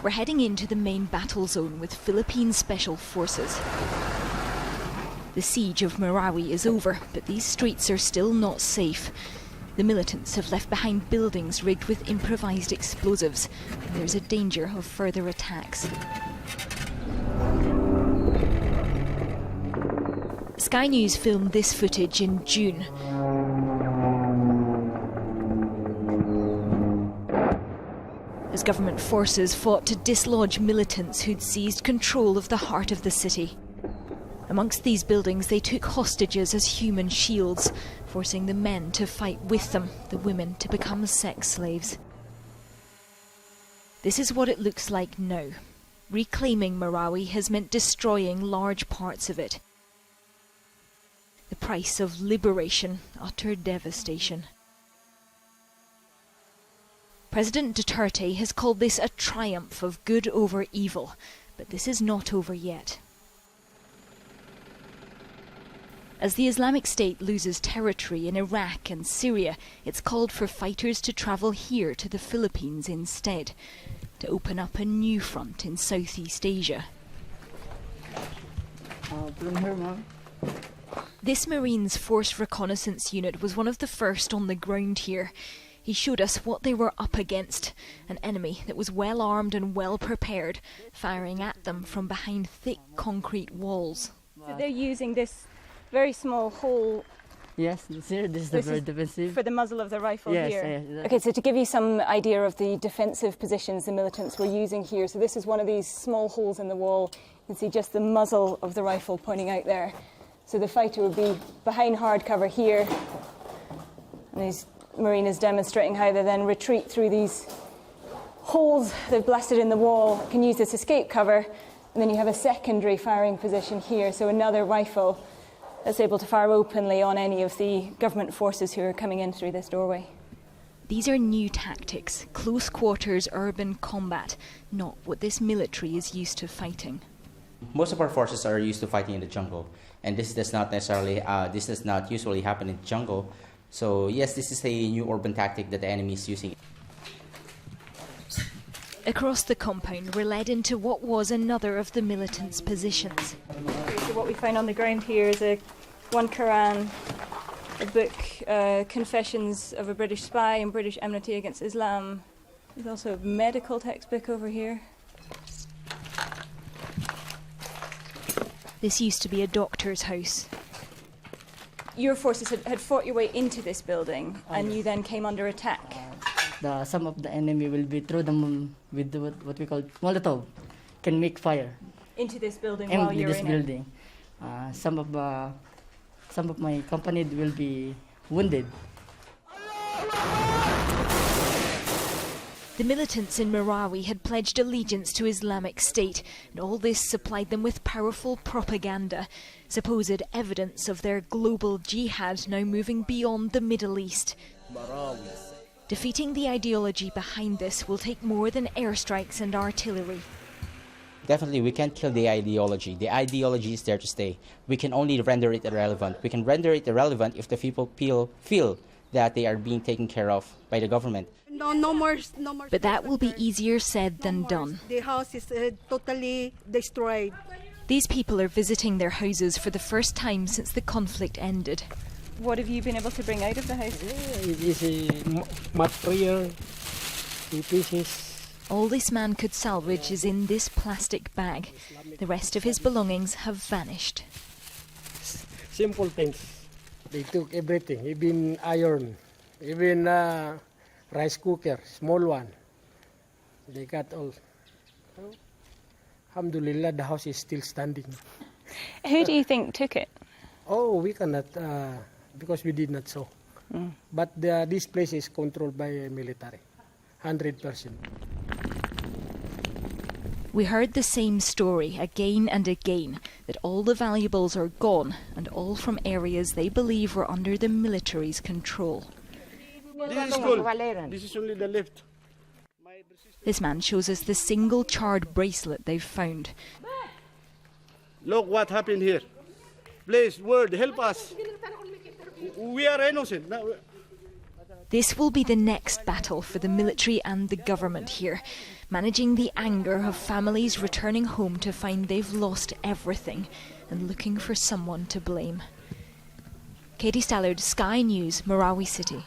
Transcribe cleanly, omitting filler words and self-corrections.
We're heading into the main battle zone with Philippine Special Forces. The siege of Marawi is over, but these streets are still not safe. The militants have left behind buildings rigged with improvised explosives, and there's a danger of further attacks. Sky News filmed this footage in June. As government forces fought to dislodge militants who'd seized control of the heart of the city. Amongst these buildings, they took hostages as human shields, forcing the men to fight with them, the women to become sex slaves. This is what it looks like now. Reclaiming Marawi has meant destroying large parts of it. The price of liberation, utter devastation. President Duterte has called this a triumph of good over evil, but this is not over yet. As the Islamic State loses territory in Iraq and Syria, it's called for fighters to travel here to the Philippines instead, to open up a new front in Southeast Asia. From here, Mom. This Marines Force Reconnaissance Unit was one of the first on the ground here. He showed us what they were up against, an enemy that was well armed and well prepared, firing at them from behind thick concrete walls. So they're using this very small hole. Yes, here, this is the very defensive. For the muzzle of the rifle yes, here. Yes. Okay, so to give you some idea of the defensive positions the militants were using here, so this is one of these small holes in the wall. You can see just the muzzle of the rifle pointing out there. So the fighter would be behind hard cover here, and these Marine is demonstrating how they then retreat through these holes they've blasted in the wall, can use this escape cover, and then you have a secondary firing position here, so another rifle that's able to fire openly on any of the government forces who are coming in through this doorway. These are new tactics, close quarters urban combat, not what this military is used to fighting. Most of our forces are used to fighting in the jungle, and this does not usually happen in the jungle. So yes, this is a new urban tactic that the enemy is using. Across the compound, we're led into what was another of the militants' positions. So what we find on the ground here is one Quran, a book, Confessions of a British Spy and British Enmity Against Islam. There's also a medical textbook over here. This used to be a doctor's house. Your forces had fought your way into this building, and you then came under attack. Some of the enemy will be through them with what we call Molotov, can make fire. Into this building while you're in building. Some of my company will be wounded. The militants in Marawi had pledged allegiance to Islamic State, and all this supplied them with powerful propaganda, supposed evidence of their global jihad now moving beyond the Middle East. Defeating the ideology behind this will take more than airstrikes and artillery. Definitely, we can't kill the ideology. The ideology is there to stay. We can only render it irrelevant. We can render it irrelevant if the people feel that they are being taken care of by the government. No more. But that will be easier said than done. The house is totally destroyed. These people are visiting their houses for the first time since the conflict ended. What have you been able to bring out of the house? It is a material in pieces. All this man could salvage is in this plastic bag. The rest of his belongings have vanished. Simple things. They took everything, even iron, even rice cooker, small one. They got all. Alhamdulillah, the house is still standing. Who do you think took it? Oh, we cannot, because we did not saw. But this place is controlled by military, 100%. We heard the same story again and again, that all the valuables are gone, and all from areas they believe were under the military's control. This is good. This is only the left. This man shows us the single charred bracelet they've found. Look what happened here. Please, word, help us. We are innocent. This will be the next battle for the military and the government here, managing the anger of families returning home to find they've lost everything and looking for someone to blame. Katie Stallard, Sky News, Marawi City.